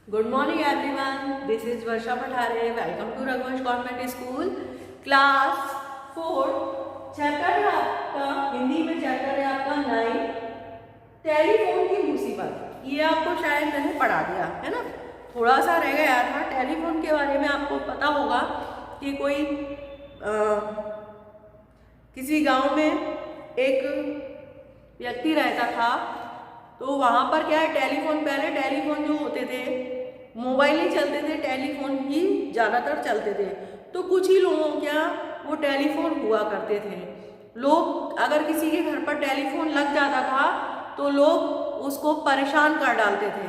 Good morning everyone. This is Varsha Pathare. Welcome to Raghuvansh Convent School. Class 4 chapter है आपका, हिंदी में chapter है आपका 9 टेलीफोन की मुसीबत। ये आपको शायद मैंने पढ़ा दिया है ना, थोड़ा सा रह गया था। टेलीफोन के बारे में आपको पता होगा कि कोई किसी गांव में एक व्यक्ति रहता था, तो वहाँ पर क्या है, टेलीफोन, पहले टेलीफोन जो होते थे मोबाइल नहीं चलते थे, टेलीफोन ही ज़्यादातर चलते थे। तो कुछ ही लोगों क्या वो टेलीफोन हुआ करते थे। लोग अगर किसी के घर पर टेलीफोन लग जाता था तो लोग उसको परेशान कर डालते थे,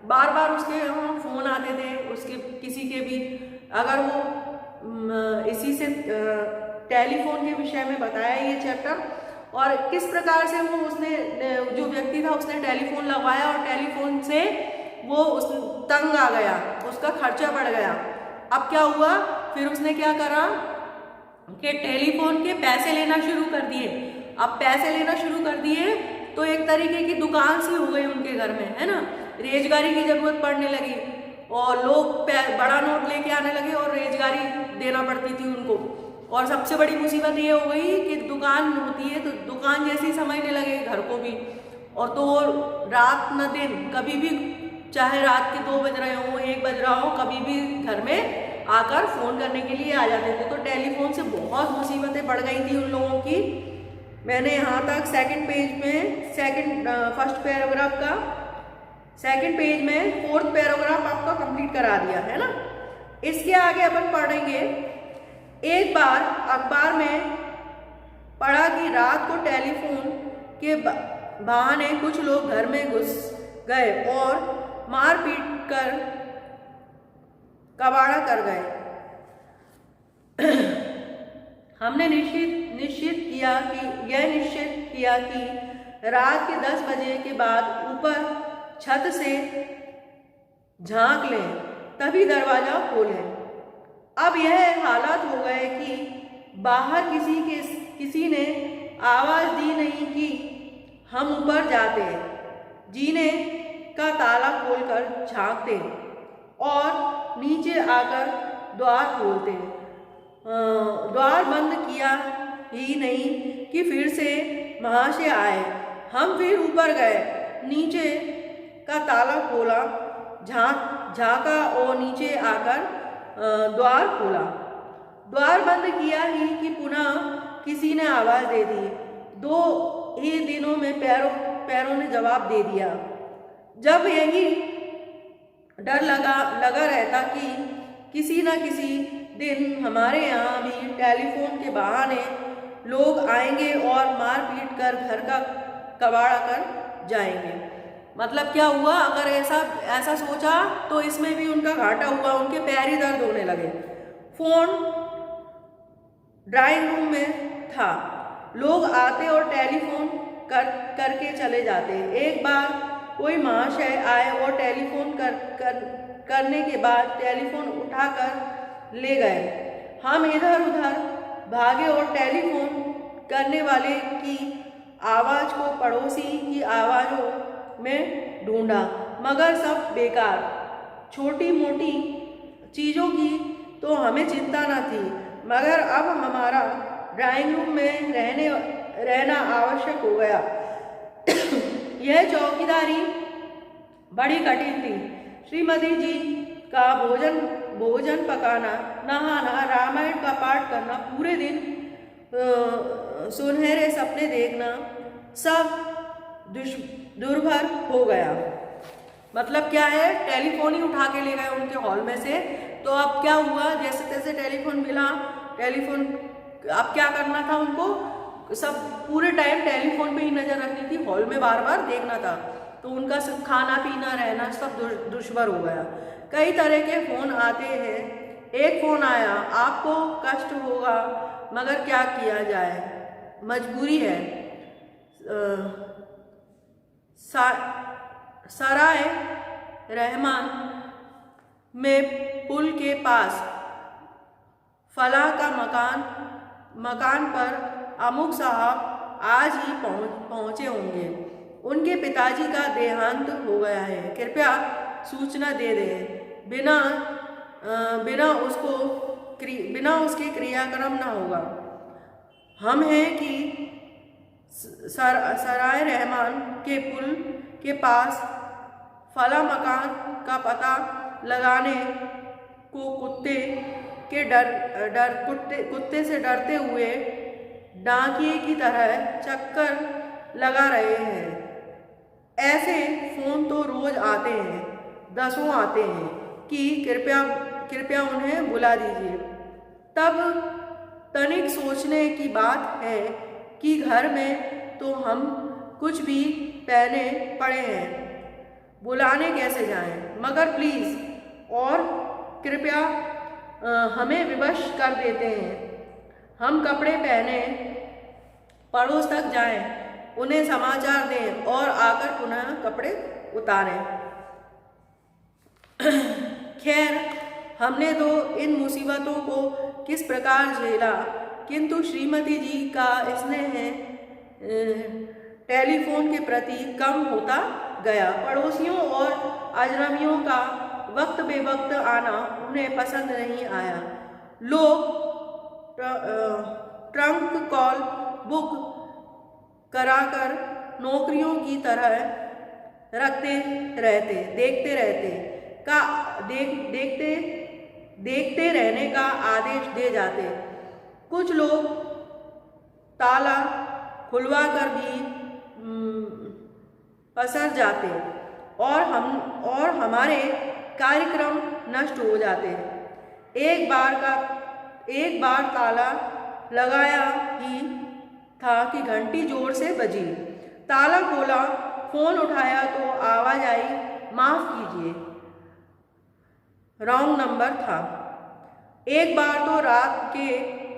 बार बार उसके फ़ोन आते थे उसके किसी के भी। अगर वो इसी से टेलीफोन के विषय में बताया ये चैप्टर, और किस प्रकार से वो उसने जो व्यक्ति था उसने टेलीफोन लगवाया और टेलीफोन से वो उस तंग आ गया, उसका खर्चा बढ़ गया। अब क्या हुआ, फिर उसने क्या करा कि टेलीफोन के पैसे लेना शुरू कर दिए। अब पैसे लेना शुरू कर दिए तो एक तरीके की दुकान सी हो गई उनके घर में, है ना। रेजगारी की जरूरत पड़ने लगी और लोग बड़ा नोट लेके आने लगे और रेजगारी देना पड़ती थी उनको। और सबसे बड़ी मुसीबत ये हो गई कि दुकान होती है तो दुकान जैसी समझने लगे घर को भी। और तो रात न दिन कभी भी, चाहे रात के 2 बज रहे हो, 1 बज रहा हो, कभी भी घर में आकर फ़ोन करने के लिए आ जाते थे। तो टेलीफोन से बहुत मुसीबतें बढ़ गई थी उन लोगों की। मैंने यहाँ तक सेकंड पेज में फर्स्ट पैराग्राफ का सेकंड पेज में 4th पैराग्राफ आपका कंप्लीट करा दिया है ना। इसके आगे अपन पढ़ेंगे। एक बार अखबार में पढ़ा कि रात को टेलीफोन के बहाने कुछ लोग घर में घुस गए और मारपीट कर कबाड़ा कर गए। हमने निश्चित किया कि रात के 10 बजे के बाद ऊपर छत से झांक लें, तभी दरवाजा खोलें। अब यह हालात हो गए कि बाहर किसी ने आवाज़ दी नहीं कि हम ऊपर जाते, जीने का ताला खोलकर झांकते और नीचे आकर द्वार खोलते। द्वार बंद किया ही नहीं कि फिर से वहाँ से आए। हम फिर ऊपर गए, नीचे का ताला खोला, झांका और नीचे आकर द्वार खोला। द्वार बंद किया ही कि पुनः किसी ने आवाज़ दे दी। 2 ही दिनों में पैरों ने जवाब दे दिया। जब यही डर लगा रहता कि किसी न किसी दिन हमारे यहाँ भी टेलीफोन के बहाने लोग आएंगे और मार पीट कर घर का कबाड़ा कर जाएंगे। मतलब क्या हुआ, अगर ऐसा सोचा तो इसमें भी उनका घाटा हुआ, उनके पैर ही दर्द होने लगे। फोन ड्राइंग रूम में था, लोग आते और टेलीफोन करके चले जाते। एक बार कोई महाशय आए और टेलीफोन करने के बाद टेलीफोन उठाकर ले गए। हम इधर उधर भागे और टेलीफोन करने वाले की आवाज़ को पड़ोसी की आवाज़ों में ढूंढा, मगर सब बेकार। छोटी मोटी चीज़ों की तो हमें चिंता न थी, मगर अब हमारा ड्राइंग रूम में रहना आवश्यक हो गया। यह चौकीदारी बड़ी कठिन थी। श्रीमती जी का भोजन पकाना, नहाना, रामायण का पाठ करना, पूरे दिन सुनहरे सपने देखना, सब दुर्भर हो गया। मतलब क्या है, टेलीफोन ही उठा के ले गए उनके हॉल में से। तो अब क्या हुआ, जैसे तैसे टेलीफोन मिला, टेलीफोन अब क्या करना था उनको, सब पूरे टाइम टेलीफोन पे ही नज़र रखनी थी, हॉल में बार बार देखना था। तो उनका सब खाना पीना रहना सब दुश्वार हो गया। कई तरह के फ़ोन आते हैं। एक फ़ोन आया, आपको कष्ट होगा मगर क्या किया जाए, मजबूरी है। सराय रहमान में पुल के पास फलां का मकान पर अमुक साहब आज ही पहुँचे होंगे। उनके पिताजी का देहांत हो गया है, कृपया सूचना दे दें, बिना उसके क्रियाक्रम ना होगा। हम हैं कि सराय रहमान के पुल के पास फला मकान का पता लगाने को कुत्ते से डरते हुए डाकिए की तरह चक्कर लगा रहे हैं। ऐसे फोन तो रोज आते हैं, दसों आते हैं कि कृपया उन्हें बुला दीजिए। तब तनिक सोचने की बात है कि घर में तो हम कुछ भी पहने पड़े हैं, बुलाने कैसे जाएं? मगर प्लीज़ और कृपया हमें विवश कर देते हैं। हम कपड़े पहने पड़ोस तक जाएं, उन्हें समाचार दें और आकर पुनः कपड़े उतारें। खैर, हमने तो इन मुसीबतों को किस प्रकार झेला, किंतु श्रीमती जी का स्नेह टेलीफोन के प्रति कम होता गया। पड़ोसियों और अजनबियों का वक्त बेवक्त आना उन्हें पसंद नहीं आया। लोग ट्रंक कॉल बुक कराकर नौकरियों की तरह देखते रहने का आदेश दे जाते। कुछ लोग ताला खुलवा कर भी पसर जाते और हमारे कार्यक्रम नष्ट हो जाते। एक बार ताला लगाया ही था कि घंटी जोर से बजी। ताला खोला, फोन उठाया तो आवाज आई, माफ कीजिए, रॉन्ग नंबर था। एक बार तो रात के